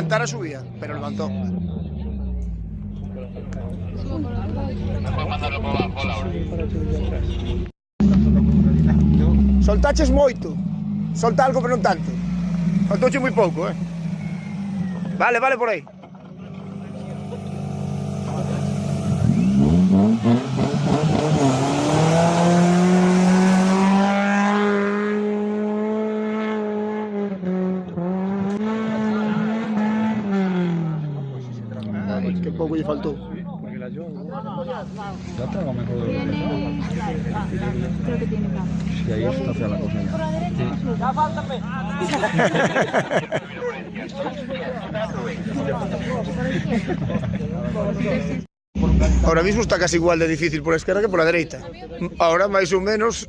levantara subía, pero levantó. Soltaches moito. Solta algo, pero non tanto. Soltouche moi pouco, Vale, vale por aí. Ay, que pouco lle faltou. Ya tengo mejor de lo que Creo que tiene más. si ahí está hacia la cosa Ahora mismo está casi igual de difícil por la izquierda que por la derecha. Ahora, máis ou menos,